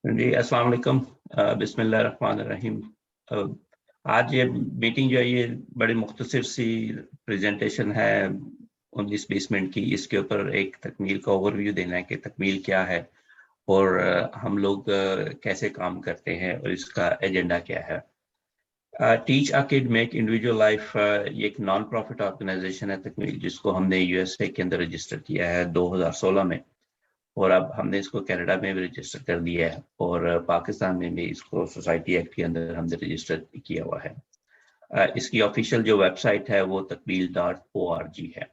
जी अस्सलाम वालेकुम। बिस्मिल्लाहिर्रहमानिर्रहीम। आज ये मीटिंग जो है ये बड़ी मुख्तसर सी प्रेजेंटेशन है 19-20 मिनट की। इसके ऊपर एक तकमील का ओवरव्यू देना है कि तकमील क्या है और हम लोग कैसे काम करते हैं और इसका एजेंडा क्या है। Teach a kid make individual life ये एक नॉन प्रॉफिट ऑर्गेनाइजेशन है तकमील, जिसको हमने यूएसए के अंदर रजिस्टर किया है 2016 में और अब हमने इसको कनाडा में भी रजिस्टर कर दिया है और पाकिस्तान में भी इसको सोसाइटी एक्ट के अंदर हमने रजिस्टर किया हुआ है। इसकी ऑफिशियल जो वेबसाइट है वो takmeel.org है।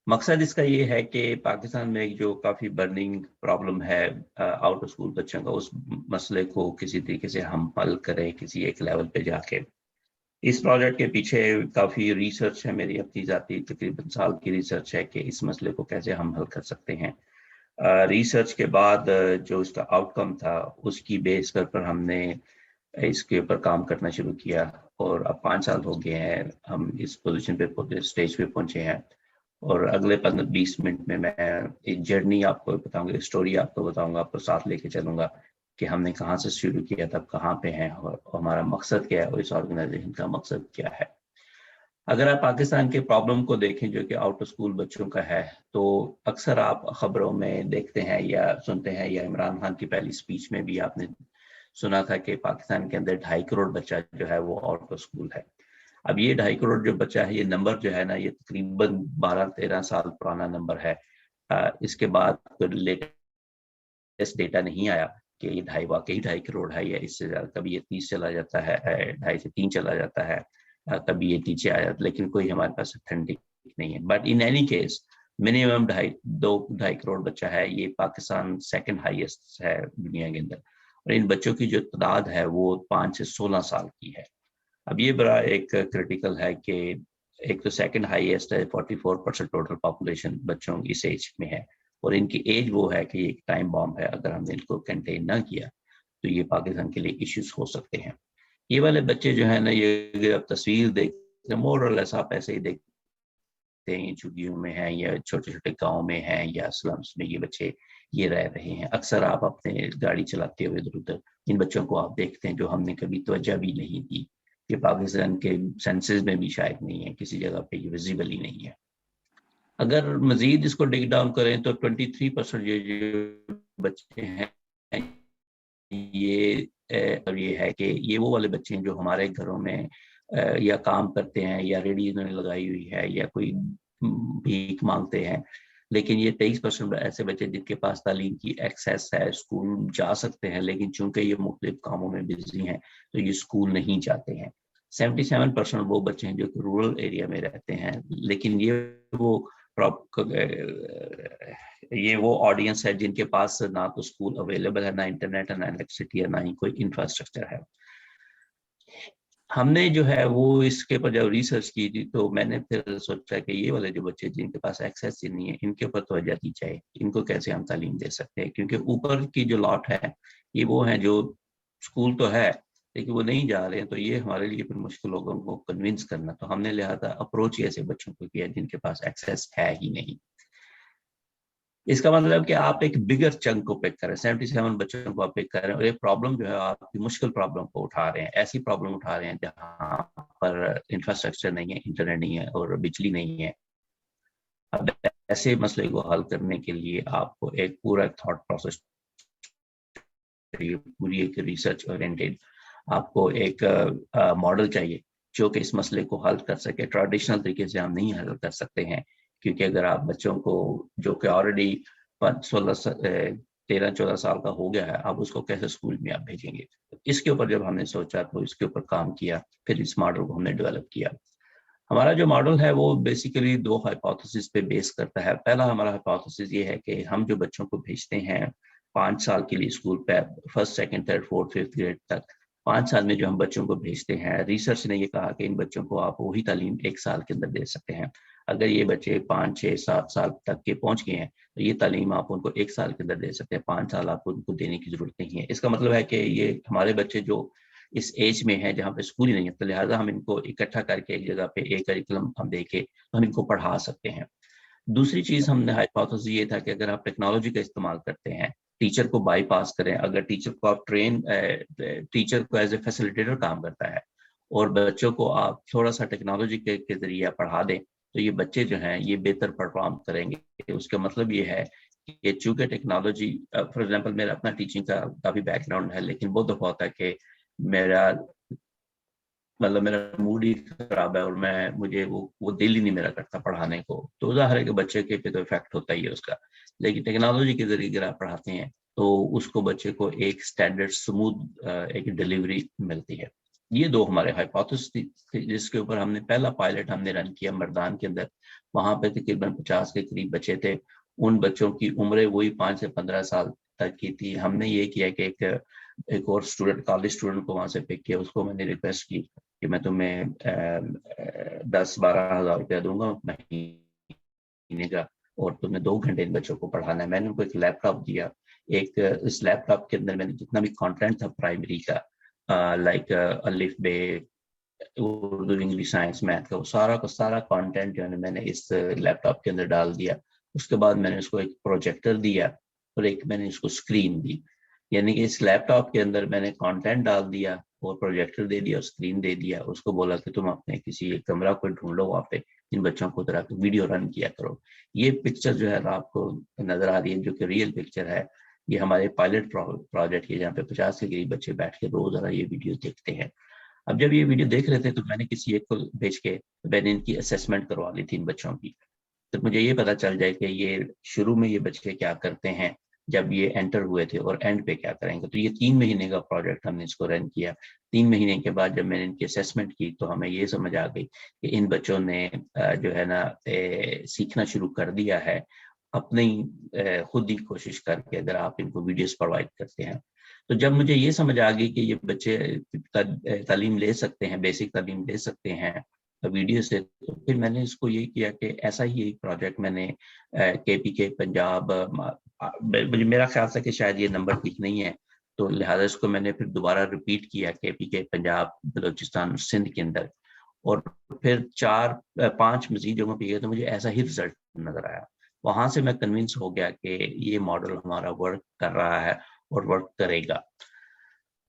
मकसद इसका ये है कि पाकिस्तान में एक जो काफ़ी बर्निंग प्रॉब्लम है आउट ऑफ स्कूल बच्चों का, उस मसले को किसी तरीके से हम हल करें किसी एक लेवल पे जाके। इस प्रोजेक्ट के पीछे काफ़ी रिसर्च है, मेरी अपनी ज़ाती तकरीबन साल की रिसर्च है कि इस मसले को कैसे हम हल कर सकते हैं। रिसर्च के बाद जो इसका आउटकम था उसकी बेस पर हमने इसके ऊपर काम करना शुरू किया और अब 5 साल हो गए हैं हम इस पोजीशन पे स्टेज पे पहुंचे हैं। और अगले 15-20 मिनट में मैं एक जर्नी आपको बताऊंगा, स्टोरी आपको बताऊंगा, आपको साथ लेके चलूंगा कि हमने कहाँ से शुरू किया था, कहाँ पे हैं और हमारा मकसद क्या है और इस ऑर्गेनाइजेशन का मकसद क्या है। अगर आप पाकिस्तान के प्रॉब्लम को देखें जो कि आउट ऑफ स्कूल बच्चों का है, तो अक्सर आप खबरों में देखते हैं या सुनते हैं, या इमरान खान की पहली स्पीच में भी आपने सुना था कि पाकिस्तान के अंदर 2.5 करोड़ बच्चा जो है वो आउट ऑफ स्कूल है। अब ये 2.5 करोड़ जो बच्चा है, ये नंबर जो है ना, ये तकरीबन 12-13 साल पुराना नंबर है। इसके बाद लेटेस्ट डेटा नहीं आया कि ये वाकई 2.5 करोड़ है या इससे ज्यादा। कभी ये 30 चला जाता है, 2.5 से 3 चला जाता है, कभी ये नीचे आ जाता है, लेकिन कोई हमारे पास ऑथेंटिक नहीं है। But in any case minimum 2.5 crore बच्चा है। ये पाकिस्तान सेकंड हाईएस्ट है दुनिया के अंदर और इन बच्चों की जो तादाद है वो 5 से 16 साल की है। अब ये बड़ा एक क्रिटिकल है कि एक तो सेकंड हाईएस्ट है, 44% टोटल पॉपुलेशन बच्चों इस एज में है और इनकी एज वो है कि एक टाइम बॉम्ब है। अगर हमने इनको कंटेन ना किया तो ये पाकिस्तान के लिए इश्यूज हो सकते हैं। ये वाले बच्चे जो है ना, ये अगर आप तस्वीर देखते हैं मोर और लेस आप ऐसे ही देखते हैं, झुग्गियों में हैं या छोटे छोटे गाँव में हैं या स्लम्स में ये बच्चे ये रह रहे हैं। अक्सर आप अपने गाड़ी चलाते हुए इधर उधर इन बच्चों को आप देखते हैं जो हमने कभी तवज्जो भी नहीं दी, कि पाकिस्तान के सेंसेस में भी शायद नहीं है, किसी जगह पे ये विजिबल ही नहीं है। अगर मजीद इसको डिग डाउन करें तो 23% ये बच्चे हैं, ये है कि ये वो वाले बच्चे हैं जो हमारे घरों में या काम करते हैं या रेडी इन्होंने लगाई हुई है या कोई भीख मांगते हैं। लेकिन ये 23% ऐसे बच्चे जिनके पास तालीम की एक्सेस है, स्कूल जा सकते हैं, लेकिन चूंकि ये मुख्तलिफ कामों में बिजी हैं तो ये स्कूल नहीं जाते हैं। 77% वो बच्चे हैं जो कि रूरल एरिया में रहते हैं, लेकिन ये वो ऑडियंस है जिनके पास ना तो स्कूल अवेलेबल है, ना इंटरनेट है, ना इलेक्ट्रिसिटी है, ना ही कोई इंफ्रास्ट्रक्चर है। हमने जो है वो इसके ऊपर जब रिसर्च की थी तो मैंने फिर सोचा कि ये वाले जो बच्चे जिनके पास एक्सेस ही नहीं है, इनके ऊपर तवज्जो दी जाए, इनको कैसे हम तालीम दे सकते हैं। क्योंकि ऊपर की जो लॉट है ये वो है जो स्कूल तो है लेकिन वो नहीं जा रहे हैं, तो ये हमारे लिए फिर मुश्किल होगा उनको कन्विंस करना। तो हमने लिहाजा अप्रोच ही ऐसे बच्चों को किया जिनके पास एक्सेस है ही नहीं। इसका मतलब कि आप एक बिगर चंक को पिक करें, 77 बच्चों को आप पिक कर रहे हैं और ये प्रॉब्लम जो है आपकी मुश्किल प्रॉब्लम को उठा रहे हैं, ऐसी प्रॉब्लम उठा रहे हैं जहाँ पर इंफ्रास्ट्रक्चर नहीं है, इंटरनेट नहीं है और बिजली नहीं है। अब ऐसे मसले को हल करने के लिए आपको एक पूरा थॉट प्रोसेस, पूरी एक रिसर्च ओरिएंटेड आपको एक मॉडल चाहिए जो कि इस मसले को हल कर सके। ट्रेडिशनल तरीके से हम नहीं हल कर सकते हैं, क्योंकि अगर आप बच्चों को जो कि ऑलरेडी 13-14 साल का हो गया है, आप उसको कैसे स्कूल में आप भेजेंगे। इसके ऊपर जब हमने सोचा तो इसके ऊपर काम किया, फिर इस मॉडल को हमने डेवलप किया। हमारा जो मॉडल है वो बेसिकली 2 हाइपोथेसिस पे बेस करता है। पहला हमारा हाइपोथेसिस ये है कि हम जो बच्चों को भेजते हैं 5 साल के लिए स्कूल पे, first second third fourth fifth grade तक, 5 साल में जो हम बच्चों को भेजते हैं, रिसर्च ने ये कहा कि इन बच्चों को आप वही तालीम 1 साल के अंदर दे सकते हैं। अगर ये बच्चे 5, 6, 7 साल तक के पहुंच गए हैं तो ये तालीम आप उनको 1 साल के अंदर दे सकते हैं, 5 साल आपको उनको देने की जरूरत नहीं है। इसका मतलब है कि ये हमारे बच्चे जो इस एज में है जहाँ पे स्कूल ही नहीं है, तो लिहाजा हम इनको इकट्ठा करके एक जगह पे एक करिकुलम हम देके तो हम इनको पढ़ा सकते हैं। दूसरी चीज हमने हाइपोथेसिस ये था कि अगर आप टेक्नोलॉजी का इस्तेमाल करते हैं, टीचर को बाईपास करें। अगर टीचर को आप टीचर को एज ए फैसिलिटेटर काम करता है और बच्चों को आप थोड़ा सा टेक्नोलॉजी के जरिए पढ़ा दें तो ये बच्चे जो हैं ये बेहतर परफॉर्म करेंगे। उसका मतलब ये है कि चूंकि टेक्नोलॉजी, फॉर एग्जांपल मेरा अपना टीचिंग का काफ़ी बैकग्राउंड है, लेकिन बहुत दफ़ा होता है कि मेरा मूड ही खराब है और मुझे वो दिल ही नहीं मेरा करता पढ़ाने को, तो ज़ाहिर है कि बच्चे के पे तो इफेक्ट होता ही है उसका। लेकिन टेक्नोलॉजी के जरिए अगर आप पढ़ाते हैं तो उसको बच्चे को एक स्टैंडर्ड स्मूथ एक डिलीवरी मिलती है। ये दो हमारे हाइपोथेसिस थी जिसके ऊपर हमने पहला पायलट हमने रन किया मर्दान के अंदर। वहाँ पे तकरीबन 50 के करीब बच्चे थे। उन बच्चों की उम्रें वही 5 से 15 साल तक की थी। हमने ये किया कि एक और स्टूडेंट, कॉलेज स्टूडेंट को वहाँ से पिक किया, उसको मैंने रिक्वेस्ट की कि मैं तुम्हें 10-12 हज़ार रुपया दूंगा महीने का और तुम्हें 2 घंटे इन बच्चों को पढ़ाना है। मैंने उनको एक लैपटॉप दिया। इस लैपटॉप के अंदर मैंने जितना भी कंटेंट था प्राइमरी का, लाइक अलिफ बे, उर्दू, इंग्लिश, साइंस, मैथ का, वो सारा कंटेंट जो है मैंने इस लैपटॉप के अंदर डाल दिया। उसके बाद मैंने उसको एक प्रोजेक्टर दिया और एक मैंने इसको स्क्रीन दी। यानी कि इस लैपटॉप के अंदर मैंने कंटेंट डाल दिया और प्रोजेक्टर दे दिया और स्क्रीन दे दिया। उसको बोला कि तुम अपने किसी एक कमरा को ढूंढो, वहाँ पे इन बच्चों को तरह की वीडियो रन किया करो। ये पिक्चर जो है आपको नजर आ रही है जो कि रियल पिक्चर है। ये हमारे पायलट प्रोजेक्ट है जहाँ पे 50 के करीब बच्चे बैठ के रोजाना ये वीडियो देखते हैं। अब जब ये वीडियो देख रहे थे तो मैंने किसी एक को भेज के मैंने इनकी असेसमेंट करवा ली थी इन बच्चों की, तो मुझे ये पता चल जाए कि ये शुरू में ये बच्चे क्या करते हैं जब ये एंटर हुए थे और एंड पे क्या करेंगे। तो ये 3 महीने का प्रोजेक्ट हमने इसको रन किया। 3 महीने के बाद जब मैंने इनकी असेसमेंट की तो हमें ये समझ आ गई कि इन बच्चों ने जो है ना सीखना शुरू कर दिया है अपनी खुद ही कोशिश करके, अगर आप इनको वीडियोस प्रोवाइड करते हैं। तो जब मुझे ये समझ आ गई कि ये बच्चे तालीम ले सकते हैं, बेसिक तालीम ले सकते हैं वीडियो से, तो फिर मैंने इसको ये किया कि ऐसा ही एक प्रोजेक्ट मैंने KPK पंजाब, मुझे मेरा ख्याल था कि शायद ये नंबर ठीक नहीं है तो लिहाजा इसको मैंने फिर दोबारा रिपीट किया KPK पंजाब, बलूचिस्तान, सिंध के अंदर, और फिर 4-5 मजीद जगहों पे गए तो मुझे ऐसा ही रिजल्ट नजर आया। वहां से मैं कन्विंस हो गया कि ये मॉडल हमारा वर्क कर रहा है और वर्क करेगा।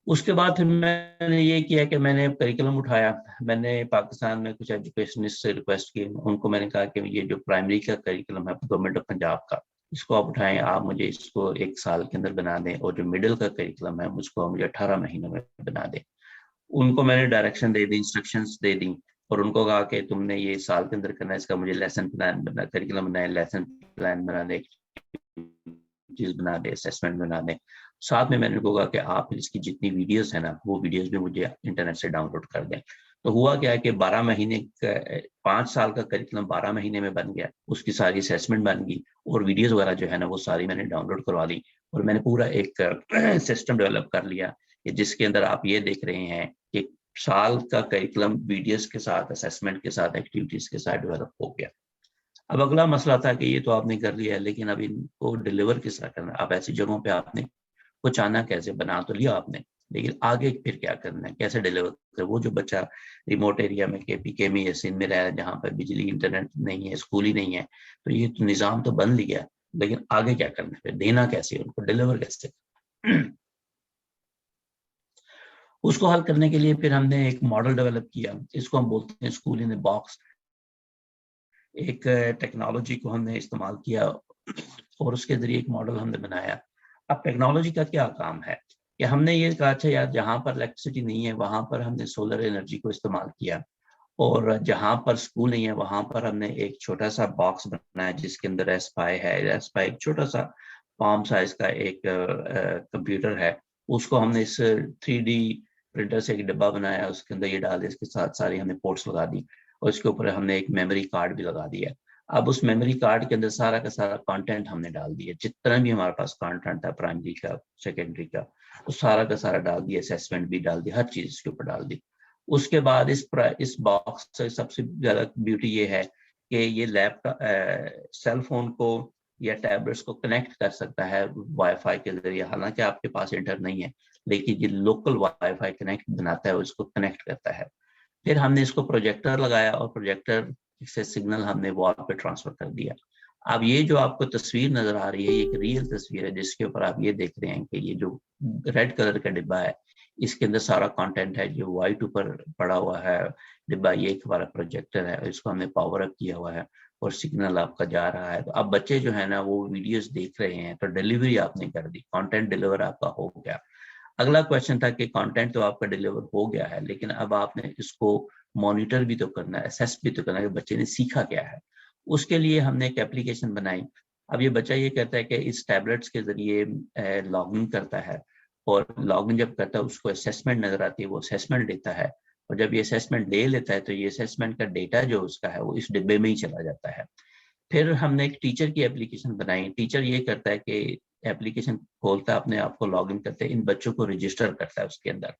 उसके बाद फिर मैंने ये किया कि मैंने करिकुलम उठाया। मैंने पाकिस्तान में कुछ एजुकेशनिस्ट से रिक्वेस्ट की, उनको मैंने कहा कि ये जो प्राइमरी का करिकुलम है गवर्नमेंट ऑफ पंजाब का, इसको आप उठाएं, आप मुझे इसको 1 साल के अंदर बना दें, और जो मिडिल का करिकुलम है उसको मुझे 18 महीनों में बना दें। उनको मैंने डायरेक्शन दे दी, इंस्ट्रक्शंस दे दी और उनको कहा कि तुमने ये साल के अंदर करना है, इसका मुझे लेसन प्लान बना, करिकुलम बनाए, लेसन प्लान बना दे, चीज बना दे, असेसमेंट बना दे। साथ में मैंने उनको कहा कि आप इसकी जितनी वीडियोस है ना वो वीडियोस भी मुझे इंटरनेट से डाउनलोड कर दें। तो हुआ क्या है कि 12 महीने का 5 साल का करिकुलम 12 महीने में बन गया, उसकी सारी असेसमेंट बन गई और वीडियोस वगैरह जो है ना वो सारी मैंने डाउनलोड करवा ली और मैंने पूरा एक सिस्टम डेवलप कर लिया जिसके अंदर आप ये देख रहे हैं कि साल का करिकुलम वीडियोस के साथ, असेसमेंट के साथ, एक्टिविटीज के साथ डेवलप हो गया। अब अगला मसला था कि ये तो आपने कर लिया, लेकिन अब इनको डिलीवर किस तरह करना है। अब ऐसी जगहों पे आपने कुछ आना, कैसे बना तो लिया आपने, लेकिन आगे फिर क्या करना है, कैसे डिलीवर करें। वो जो बच्चा रिमोट एरिया में KPK में या सिंध में रह रहा है जहाँ पर बिजली, इंटरनेट नहीं है, स्कूल ही नहीं है, तो ये तो निज़ाम तो बन लिया, लेकिन आगे क्या करना है, फिर देना कैसे, उनको डिलीवर कैसे। उसको हल करने के लिए फिर हमने एक मॉडल डेवलप किया, इसको हम बोलते हैं स्कूल इन ए बॉक्स। एक टेक्नोलॉजी को हमने इस्तेमाल किया और उसके जरिए एक मॉडल हमने बनाया। अब टेक्नोलॉजी का क्या काम है कि हमने ये कहा अच्छा यार जहाँ पर इलेक्ट्रिसिटी नहीं है वहाँ पर हमने सोलर एनर्जी को इस्तेमाल किया, और जहाँ पर स्कूल नहीं है वहाँ पर हमने एक छोटा सा बॉक्स बनाया जिसके अंदर एस्पाई है। एस्पाई एक छोटा सा पाम साइज का एक कंप्यूटर है, उसको हमने इस 3D प्रिंटर से एक डिब्बा बनाया, उसके अंदर ये डाल दिया, इसके साथ सारी हमने पोर्ट्स लगा दी और इसके ऊपर हमने एक मेमोरी कार्ड भी लगा दिया। अब उस मेमोरी कार्ड के अंदर सारा का सारा कंटेंट हमने डाल दिया, जितना भी हमारे पास कंटेंट था प्राइमरी का, सेकेंडरी का, तो सारा का सारा डाल दिया, असेसमेंट भी डाल दी, हर चीज इसके ऊपर डाल दी। उसके बाद इस बॉक्स से सबसे ज्यादा ब्यूटी ये है कि ये लैपटॉप सेल फोन को या टैबलेट्स को कनेक्ट कर सकता है वाईफाई के जरिए। हालांकि आपके पास इंटरनेट नहीं है, लेकिन ये लोकल वाईफाई कनेक्ट बनाता है, उसको कनेक्ट करता है। फिर हमने इसको प्रोजेक्टर लगाया और प्रोजेक्टर से सिग्नल हमने वॉल पे ट्रांसफर कर दिया। اب یہ جو آپ کو تصویر نظر آ رہی ہے یہ ایک ریئل تصویر ہے جس کے اوپر آپ یہ دیکھ رہے ہیں کہ یہ جو ریڈ کلر کا ڈبہ ہے اس کے اندر سارا کانٹینٹ ہے. جو وائٹ اوپر پڑا ہوا ہے ڈبہ یہ ایک ہمارا پروجیکٹر ہے, اس کو ہم نے پاور اپ کیا ہوا ہے اور سگنل آپ کا جا رہا ہے. تو اب بچے جو ہے نا وہ ویڈیوز دیکھ رہے ہیں تو ڈیلیوری آپ نے کر دی, کانٹینٹ ڈیلیور آپ کا ہو گیا. اگلا کوشچن تھا کہ کانٹینٹ تو آپ کا ڈیلیور ہو گیا ہے لیکن اب آپ نے اس کو مانیٹر بھی تو کرنا ہے, اسیس بھی تو کرنا ہے کہ بچے نے سیکھا کیا ہے. اس کے لیے ہم نے ایک اپلیکیشن بنائی. اب یہ بچہ یہ کہتا ہے کہ اس ٹیبلٹس کے ذریعے لاگ ان کرتا ہے اور لاگ ان جب کرتا ہے اس کو اسیسمنٹ نظر آتی ہے, وہ اسیسمنٹ دیتا ہے اور جب یہ اسیسمنٹ لے لیتا ہے تو یہ اسیسمنٹ کا ڈیٹا جو اس کا ہے وہ اس ڈبے میں ہی چلا جاتا ہے. پھر ہم نے ایک ٹیچر کی اپلیکیشن بنائی. ٹیچر یہ کرتا ہے کہ اپلیکیشن کھولتا ہے, اپنے آپ کو لاگ ان کرتے ہیں, ان بچوں کو رجسٹر کرتا ہے, اس کے اندر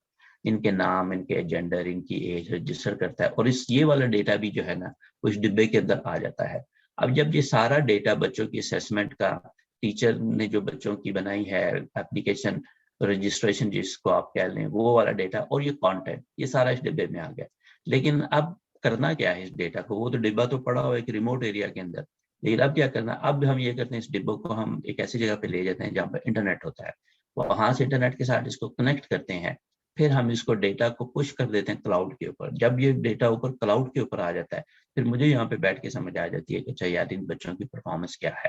ان کے نام, ان کے جینڈر, ان کی ایج رجسٹر کرتا ہے اور اس یہ والا ڈیٹا بھی جو ہے نا وہ اس ڈبے کے اندر آ جاتا ہے. اب جب یہ سارا ڈیٹا بچوں کی اسیسمنٹ کا ٹیچر نے جو بچوں کی بنائی ہے اپلیکیشن رجسٹریشن جس کو آپ کہہ لیں وہ والا ڈیٹا اور یہ کانٹینٹ یہ سارا اس ڈبے میں آ گیا. لیکن اب کرنا کیا ہے اس ڈیٹا کو, وہ تو ڈبا تو پڑا ہوا ہے ایک ریموٹ ایریا کے اندر, لیکن اب کیا کرنا, اب ہم یہ کرتے ہیں اس ڈبوں کو ہم ایک ایسی جگہ پہ لے جاتے ہیں جہاں پہ انٹرنیٹ ہوتا ہے, وہاں سے انٹرنیٹ کے ساتھ اس کو کنیکٹ کرتے ہیں, پھر ہم اس کو ڈیٹا کو پش کر دیتے ہیں کلاؤڈ کے اوپر. جب یہ ڈیٹا اوپر کلاؤڈ کے اوپر آ جاتا ہے پھر مجھے یہاں پہ بیٹھ کے سمجھ آ جاتی ہے کہ اچھا یار ان بچوں کی پرفارمنس کیا ہے,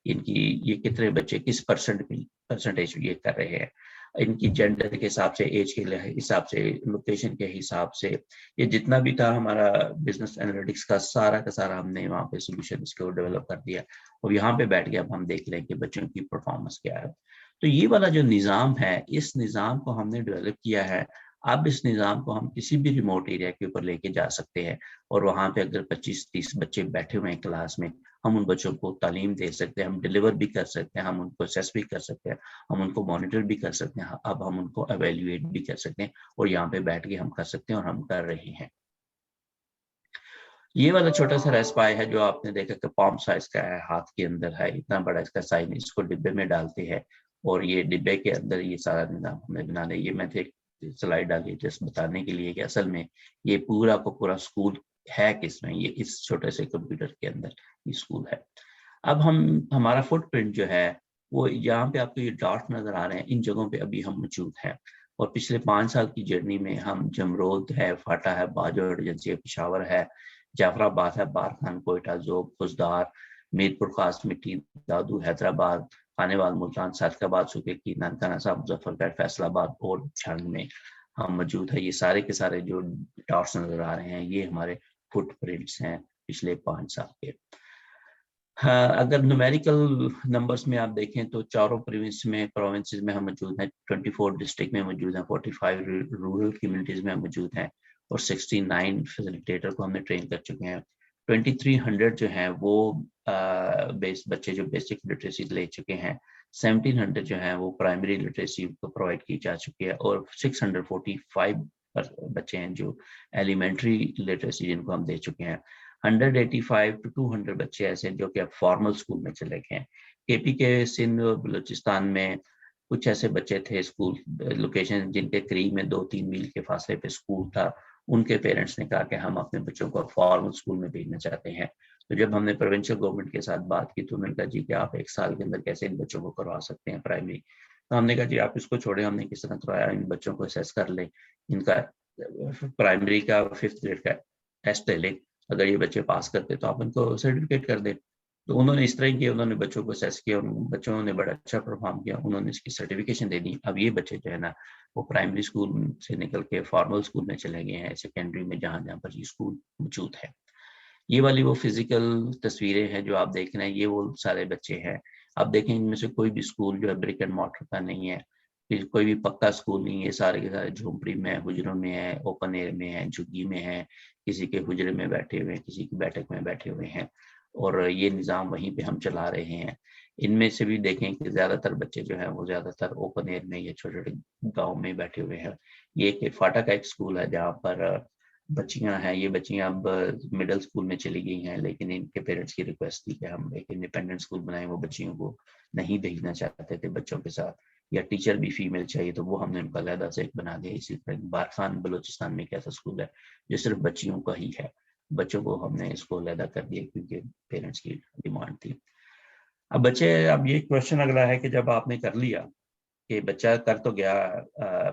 ان کی یہ کتنے بچے کس پرسنٹیج یہ کر رہے ہیں, ان کی جینڈر کے حساب سے, ایج کے حساب سے, لوکیشن کے حساب سے. یہ جتنا بھی تھا ہمارا بزنس انالیٹکس کا سارا ہم نے وہاں پہ سولوشن اس کو ڈیولپ کر دیا اور یہاں پہ بیٹھ کے اب ہم دیکھ لیں کہ بچوں کی پرفارمنس کیا ہے. تو یہ والا جو نظام ہے اس نظام کو ہم نے ڈیولپ کیا ہے. اب اس نظام کو ہم کسی بھی ریموٹ ایریا کے اوپر لے کے جا سکتے ہیں اور وہاں پہ اگر 25-30 بچے بیٹھے ہوئے ہیں کلاس میں, ہم ان بچوں کو تعلیم دے سکتے ہیں, ہم ڈیلیور بھی کر سکتے ہیں, ہم ان کو اسیس بھی کر سکتے ہیں, ہم ان کو مانیٹر بھی کر سکتے ہیں, اب ہم ان کو ایویلیویٹ بھی کر سکتے ہیں اور یہاں پہ بیٹھ کے ہم کر سکتے ہیں اور ہم کر رہے ہیں. یہ والا چھوٹا سا ریسپائی ہے جو آپ نے دیکھا کہ پام سائز کا ہے, ہاتھ کے اندر ہے, اتنا بڑا اس کا سائز, اس کو ڈبے میں ڈالتے ہیں اور یہ ڈبے کے اندر یہ سارا نظام ہمیں بنا لے. یہ میں ایک سلائڈ ڈالی جس بتانے کے لیے کہ اصل میں یہ پورا کو پورا اسکول ہے کس میں, یہ اس چھوٹے سے کمپیوٹر کے اندر یہ اسکول ہے. اب ہمارا فٹ پرنٹ جو ہے وہ یہاں پہ آپ کو یہ ڈاٹ نظر آ رہے ہیں, ان جگہوں پہ ابھی ہم موجود ہیں اور پچھلے 5 سال کی جرنی میں ہم جمرود ہے, فاٹا ہے, باجوڑ ایجنسی, پشاور ہے, جعفر آباد ہے, بارکھان, کوئٹہ, ذوب, خزدار, میرپور خاص مٹی, دادو, حیدرآباد, خانے وال, ملتان, صادقآباد, سوکیکی, ننکانہ صاحب, مظفر گڑھ, فیصل آباد اور چھنگ میں ہم موجود ہیں. یہ سارے کے سارے جو ڈاٹس نظر آ رہے ہیں یہ ہمارے فٹ پرنٹس ہیں پچھلے 5 سال کے. اگر نومیریکل نمبرز میں آپ دیکھیں تو چاروں پروونسز میں ہم موجود ہیں, 24 ڈسٹرکٹ میں موجود ہیں, 45 رورل کمیونٹیز میں موجود ہیں اور 69 فیسیلیٹیٹر کو ہم نے ٹرین کر چکے ہیں. 2300 جو ہیں وہ بچے جو بیسک لٹریسی لے چکے ہیں, 1700 جو ہیں وہ پرائمری لٹریسی کو پرووائڈ کی جا چکی ہے اور 645 بچے ہیں جو ایلیمنٹری لٹریسی جن کو ہم دے چکے ہیں. 185 to 200 بچے ایسے ہیں جو کہ اب فارمل اسکول میں چلے گئے ہیں. کے پی کے, سندھ اور بلوچستان میں کچھ ایسے بچے تھے اسکول لوکیشن جن کے قریب میں 2-3 میل کے فاصلے پہ اسکول تھا, ان کے پیرنٹس نے کہا کہ ہم اپنے بچوں کو فارمل اسکول میں بھیجنا چاہتے ہیں. تو جب ہم نے پروونشل گورنمنٹ کے ساتھ بات کی تو انہوں نے کہا جی کہ آپ 1 سال کے اندر کیسے ان بچوں کو کروا سکتے ہیں پرائمری. تو ہم نے کہا جی آپ اس کو چھوڑیں, ہم نے کس طرح کروایا, ان بچوں کو اسیس کر لیں, ان کا پرائمری کا 5th گریڈ کا ٹیسٹ لے لیں, اگر یہ بچے پاس کرتے تو آپ ان کو سرٹیفکیٹ کر دیں. تو انہوں نے اس طرح کیا, انہوں نے بچوں کو اسیس کیا, بچوں نے بڑا اچھا پرفارم کیا, انہوں نے اس کی سرٹیفکیشن دے دی. اب یہ بچے جو ہے نا وہ پرائمری اسکول سے نکل کے فارمل اسکول میں چلے گئے ہیں, سیکنڈری میں جہاں پر یہ اسکول موجود ہے. یہ والی وہ فزیکل تصویریں ہیں جو آپ دیکھ رہے ہیں, یہ وہ سارے بچے ہیں. آپ دیکھیں ان میں سے کوئی بھی اسکول جو ہے برک اینڈ مارٹر کا نہیں ہے, کوئی بھی پکا اسکول نہیں ہے, سارے کے سارے جھونپڑی میں, حجروں میں ہے, اوپن ایئر میں ہے, جھگی میں ہے, کسی کے حجرے میں بیٹھے ہوئے ہیں, کسی کی بیٹھک میں بیٹھے ہوئے ہیں اور یہ نظام وہیں پہ ہم چلا رہے ہیں. ان میں سے بھی دیکھیں کہ زیادہ تر بچے جو ہیں وہ زیادہ تر اوپن ایئر میں یا چھوٹے چھوٹے گاؤں میں بیٹھے ہوئے ہیں. یہ کہ فاٹا کا ایک اسکول ہے جہاں پر بچیاں ہیں, یہ بچیاں اب مڈل اسکول میں چلی گئی ہیں, لیکن ان کے پیرنٹس کی ریکویسٹ تھی کہ ہم ایک انڈیپینڈنٹ اسکول بنائیں, وہ بچیوں کو نہیں بھیجنا چاہتے تھے بچوں کے ساتھ, یا ٹیچر بھی فیمیل چاہیے, تو وہ ہم نے ان کا علیحدہ سے ایک بنا دیا. اسی طرح بارکھان بلوچستان میں ایک ایسا اسکول ہے جو صرف بچیوں کا ہی ہے, بچوں کو ہم نے اس کو علیحدہ کر دیا کیونکہ پیرنٹس کی ڈیمانڈ تھی. अब बच्चे, अब ये क्वेश्चन अगला है कि जब आपने कर लिया कि बच्चा कर तो गया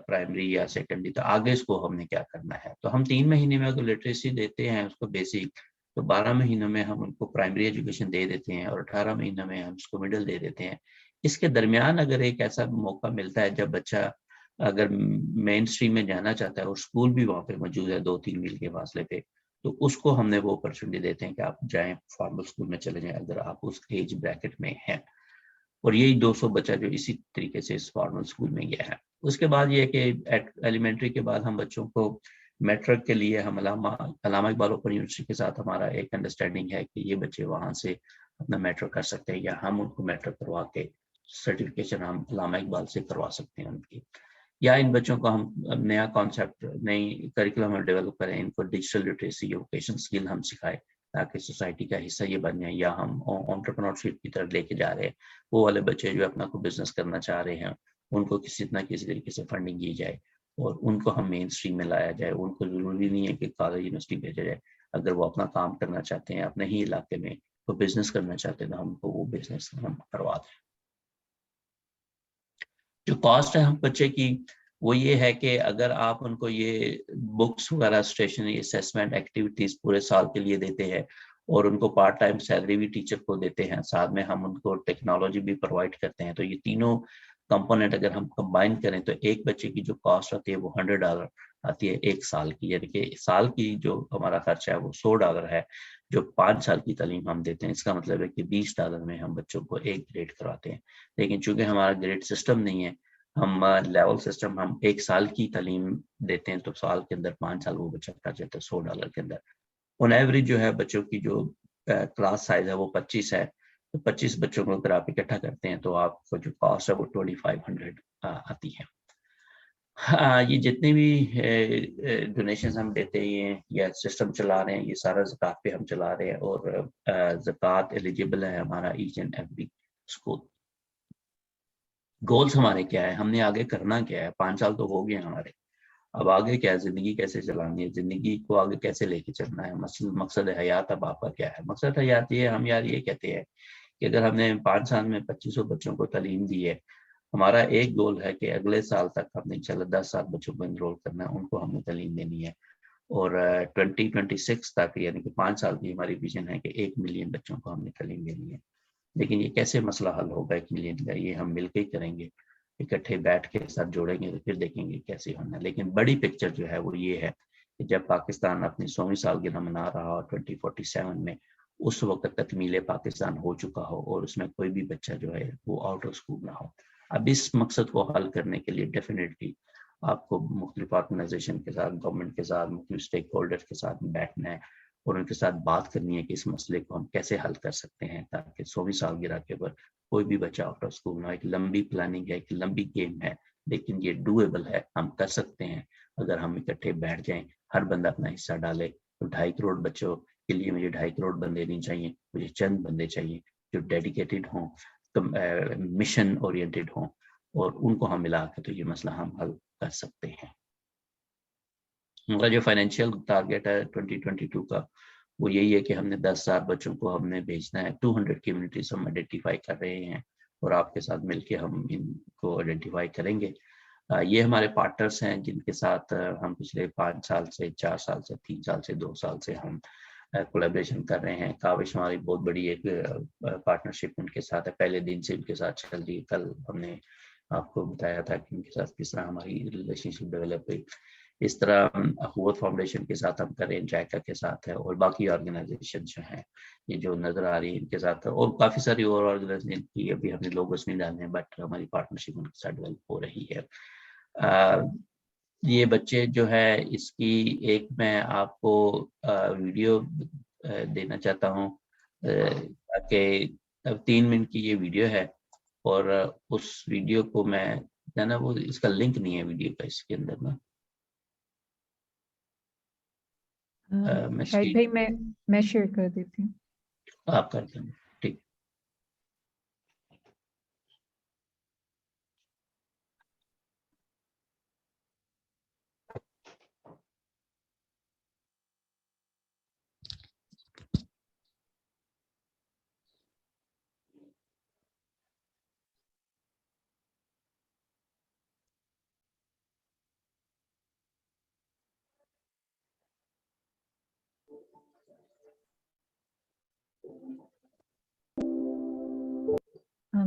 प्राइमरी या सेकेंडरी, तो आगे इसको हमने क्या करना है। तो हम 3 महीने में अगर लिटरेसी देते हैं उसको बेसिक, तो 12 महीनों में हम उनको प्राइमरी एजुकेशन दे देते हैं और 18 महीनों में हम उसको मिडिल दे देते हैं। इसके दरमियान अगर एक ऐसा मौका मिलता है जब बच्चा अगर मेन स्ट्रीम में जाना चाहता है और स्कूल भी वहाँ पे मौजूद है 2-3 मील के फासले पे, तो उसको हमने वो अपॉर्चुनिटी देते हैं कि आप जाएं फॉर्मल स्कूल में चले जाएं अगर आप उस एज ब्रैकेट में हैं। और यही 200 बच्चा जो इसी तरीके से इस फॉर्मल स्कूल में गया है। उसके बाद ये कि एलिमेंट्री के बाद हम बच्चों को मैट्रिक के लिए हम अल्लामा इकबाल ओपन यूनिवर्सिटी के साथ हमारा एक अंडरस्टैंडिंग है कि ये बच्चे वहाँ से अपना मैट्रिक कर सकते हैं, या हम उनको मैट्रिक करवा के सर्टिफिकेशन हम अल्लामा इकबाल से करवा सकते हैं उनकी। या इन बच्चों को हम नया कॉन्सेप्ट, नई करिकुलम हम डेवलप करें, इनको डिजिटल लिटरेसी, वोकेशन स्किल हम सिखाएं ताकि सोसाइटी का हिस्सा ये बन जाए। या हम एंटरप्रेन्योरशिप की तरफ लेके जा रहे हैं, वो वाले बच्चे जो अपना को बिजनेस करना चाह रहे हैं उनको किसी न किसी तरीके से फंडिंग की जाए और उनको हम मेन स्ट्रीम में लाया जाए। उनको जरूरी नहीं है कि कॉलेज यूनिवर्सिटी भेजा जाए, अगर वो अपना काम करना चाहते हैं अपने ही इलाके में, तो बिजनेस करना चाहते हैं तो हमको वो बिजनेस हम करवा दें। जो कॉस्ट है हम बच्चे की, वो ये है कि अगर आप उनको ये बुक्स वगैरह, स्टेशनरी, असेसमेंट, एक्टिविटीज पूरे साल के लिए देते हैं और उनको पार्ट टाइम सैलरी भी टीचर को देते हैं, साथ में हम उनको टेक्नोलॉजी भी प्रोवाइड करते हैं, तो ये तीनों कंपोनेंट अगर हम कंबाइन करें तो एक बच्चे की जो कॉस्ट आती है वो $100 आती है एक साल की। यानी कि साल की जो हमारा खर्चा है वो $100 है। जो 5 साल की तालीम हम देते हैं, इसका मतलब है कि $20 में हम बच्चों को एक ग्रेड करवाते हैं। लेकिन चूंकि हमारा ग्रेड सिस्टम नहीं है, हम लेवल सिस्टम, हम एक साल की तालीम देते हैं, तो साल के अंदर 5 साल वो बच्चा कर जाता है $100 के अंदर। ऑन एवरेज जो है बच्चों की जो क्लास साइज है वो 25 है, तो 25 बच्चों को अगर आप इकट्ठा करते हैं तो आपको जो कॉस्ट है वो 2500 आती है। हाँ, ये जितने भी डोनेशन हम देते हैं या सिस्टम चला रहे हैं, ये सारा ज़कात पे हम चला रहे हैं और ज़कात एलिजिबल है हमारा each and every school. Goals हमारे क्या है, हमने आगे करना क्या है, 5 साल तो हो गए हमारे, अब आगे क्या है, जिंदगी कैसे चलानी है, जिंदगी को आगे कैसे लेके चलना है, मकसद हयात अब आपका क्या है। मकसद हयात ये, हम यार ये कहते हैं कि अगर हमने 5 साल में 2500 बच्चों को तालीम दी है, हमारा एक गोल है कि अगले साल तक हमने इंशाल्लाह 10 साल बच्चों को इनरोल करना है, उनको हमने तालीम देनी है। और 2026 तक यानी कि 5 साल की हमारी विजन है कि 1 मिलियन बच्चों को हमने तालीम देनी है। लेकिन ये कैसे मसला हल होगा 1 मिलियन का, ये हम मिलकर ही करेंगे, इकट्ठे बैठ के साथ जोड़ेंगे तो फिर देखेंगे कैसे होना है। लेकिन बड़ी पिक्चर जो है वो ये है कि जब पाकिस्तान अपनी 100वीं सालगिरह मना रहा हो 2047 में, उस वक्त तकमील पाकिस्तान हो चुका हो और उसमें कोई भी बच्चा जो है वो आउट ऑफ स्कूल ना हो। अब इस मकसद को हल करने के लिए डेफिनेटली आपको मुख्तलिफ ऑर्गेनाइजेशन के साथ, गवर्नमेंट के साथ, मुख्तलिफ स्टेक होल्डर के साथ बैठना है और उनके साथ बात करनी है कि इस मसले को हम कैसे हल कर सकते हैं ताकि 100वीं सालगिरह के ऊपर कोई भी बच्चा आउट ऑफ स्कूल ना। एक लंबी प्लानिंग है, एक लंबी गेम है, लेकिन ये डूएबल है, हम कर सकते हैं अगर हम इकट्ठे बैठ जाएं, हर बंदा अपना हिस्सा डाले। तो 2.5 करोड़ बच्चों के लिए मुझे 2.5 करोड़ बंदे नहीं चाहिए, मुझे चंद बंदे चाहिए जो डेडिकेटेड हों, मिशन ओरिएंटेड हों, और उनको हम मिला के तो ये मसला हम हल कर सकते हैं। हमारा जो फाइनेंशियल टारगेट है 2022 का, वो यही है कि हमने 10,000 बच्चों को हमने भेजना है। 200 कम्युनिटीज हम आइडेंटिफाई कर रहे हैं और आपके साथ मिलके हम इनको आइडेंटिफाई करेंगे। ये हमारे पार्टनर्स हैं जिनके साथ हम पिछले 5 साल से, 4 साल से, 3 साल से, 2 साल से हम कोलैबोरेशन कर रहे हैं। काविश हमारी बहुत बड़ी एक पार्टनरशिप उनके साथ है, पहले दिन से उनके साथ चल रही है। कल हमने आपको बताया था कि उनके साथ किस तरह हमारी रिलेशनशिप डेवलप हुई। इस तरह अखुवत फाउंडेशन के साथ हम करें, जायका के साथ है और बाकी ऑर्गेनाइजेशन जो हैं ये जो नजर आ रही है इनके साथ है, और काफ़ी सारी और ऑर्गेनाइजेशन की अभी हमने लोगोस नहीं डाले हैं, बट हमारी पार्टनरशिप उनके साथ डेवलप हो रही है। ये बच्चे जो है, इसकी एक मैं आपको वीडियो देना चाहता हूँ ताकि 3 मिनट की ये वीडियो है और उस वीडियो को मैं है ना, वो इसका लिंक नहीं है वीडियो का इसके अंदर ना। मैं शाहिद भाई मैं शेयर कर देती हूँ। आप कर दें, ठीक।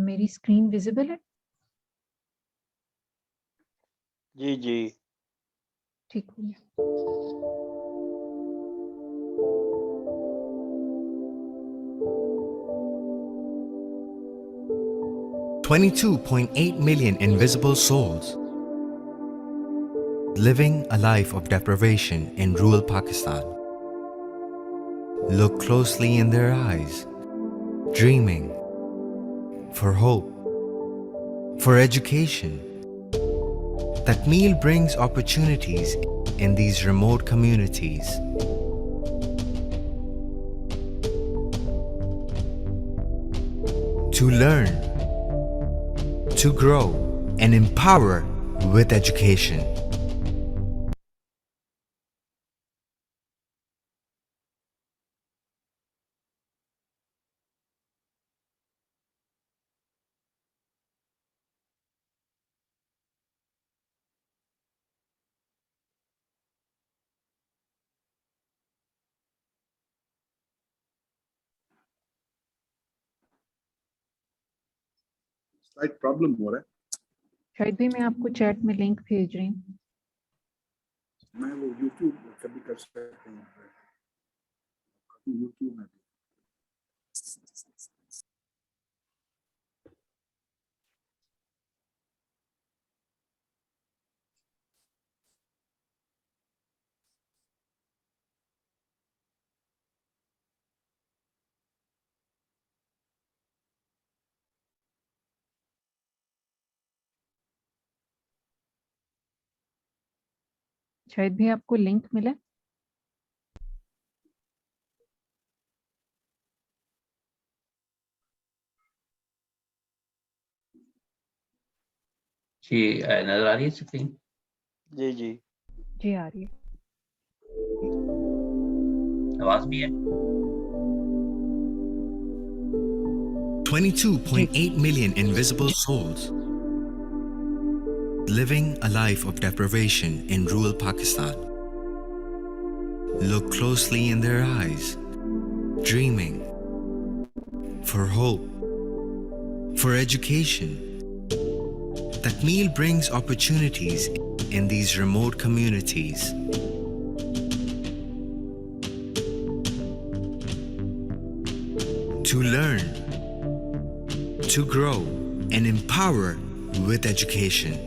मेरी स्क्रीन विजिबल है? जी जी ठीक हो गया। 22.8 million invisible souls living a life of deprivation in rural Pakistan. Look closely in their eyes, dreaming for hope, for education. Takmeel brings opportunities in these remote communities. To learn, to grow, and empower with education. Slide problem हो रहा है। शायद भी मैं आपको chat में link भेज रही हूँ। मैं वो यूट्यूब कभी कर सकते हैं, यूट्यूब में भी। शायद भी आपको लिंक मिला। जी नजर आ रही है स्क्रीन? जी जी जी आ रही है। आवाज भी है? 22.8 million invisible souls living a life of deprivation in rural Pakistan. Look closely in their eyes, dreaming for hope, for education. Takmeel brings opportunities in these remote communities. To learn, to grow, and empower with education.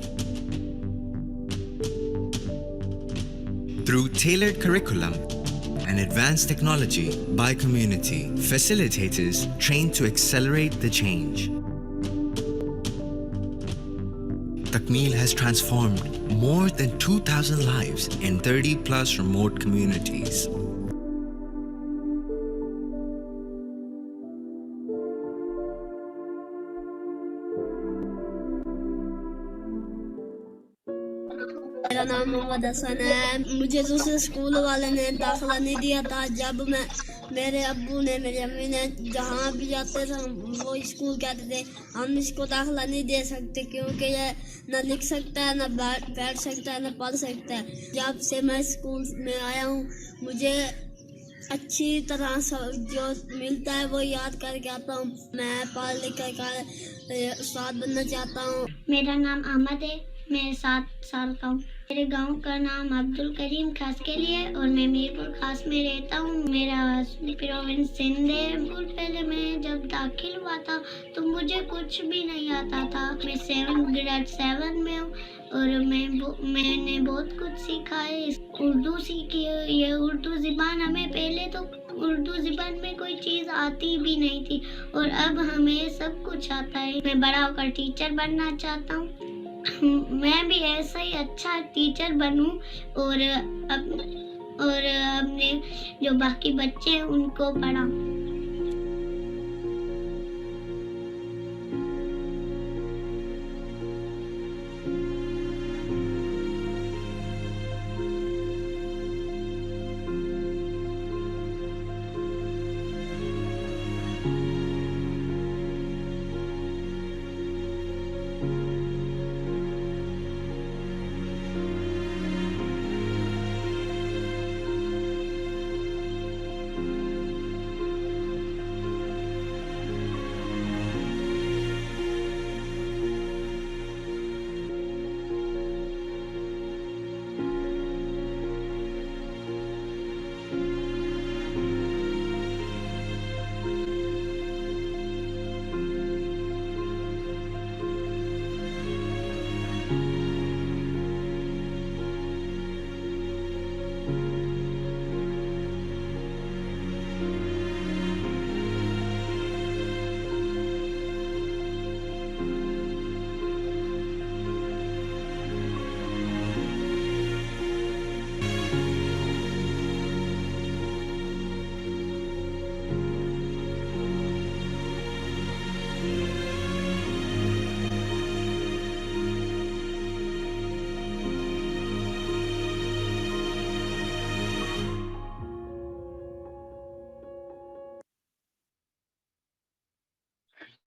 Through tailored curriculum and advanced technology by community, facilitators trained to accelerate the change. Takmeel has transformed more than 2,000 lives in 30 plus remote communities. मेरा नाम मोहम्मद हसन है। मुझे दूसरे school वाले ने दाखिला नहीं दिया था। जब मेरे अब्बू ने मेरी अम्मी ने जहाँ भी जाते थे वो स्कूल कहते थे हम इसको दाखिला नहीं दे सकते क्योंकि ये न लिख सकता है, न बैठ सकता है, न पढ़ सकता है। जब से मैं स्कूल में आया हूँ मुझे अच्छी तरह जो मिलता है वो याद करके आता हूँ। मैं पढ़ लिख कर उस्ताद बनना चाहता हूँ। मेरा नाम अहमद है, मैं 7 साल का हूँ। मेरे गांव का नाम अब्दुल करीम खास के लिए और मैं मीरपुर खास में रहता हूँ। मेरा प्रोविंस सिंध है। स्कूल पहले मैं जब दाखिल हुआ था तो मुझे कुछ भी नहीं आता था। मैं 7 में हूँ और मैंने बहुत कुछ सीखा है। उर्दू सीखी है। ये उर्दू ज़बान हमें पहले तो उर्दू ज़बान में कोई चीज़ आती भी नहीं थी और अब हमें सब कुछ आता है। मैं बड़ा होकर टीचर बनना चाहता हूँ। मैं भी ऐसा ही अच्छा टीचर बनूं और अपने जो बाकी बच्चे हैं उनको पढ़ाऊं।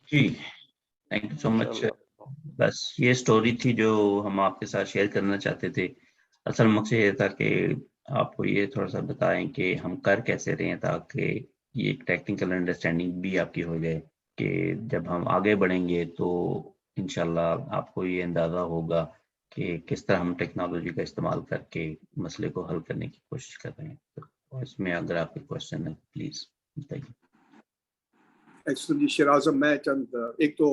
जी, थैंक यू सो मच। बस ये स्टोरी थी जो हम आपके साथ शेयर करना चाहते थे। असल मकसद ये था कि आपको ये थोड़ा सा बताएं कि हम कर कैसे रहे हैं, ताकि ये टेक्निकल अंडरस्टैंडिंग भी आपकी हो जाए कि जब हम आगे बढ़ेंगे तो इंशाल्लाह आपको ये अंदाज़ा होगा कि किस तरह हम टेक्नोलॉजी का इस्तेमाल करके मसले को हल करने की कोशिश कर रहे हैं। तो इसमें अगर आपके क्वेश्चन है प्लीज़ बताइए। एक्चुअली शहराज, मैं चंद एक तो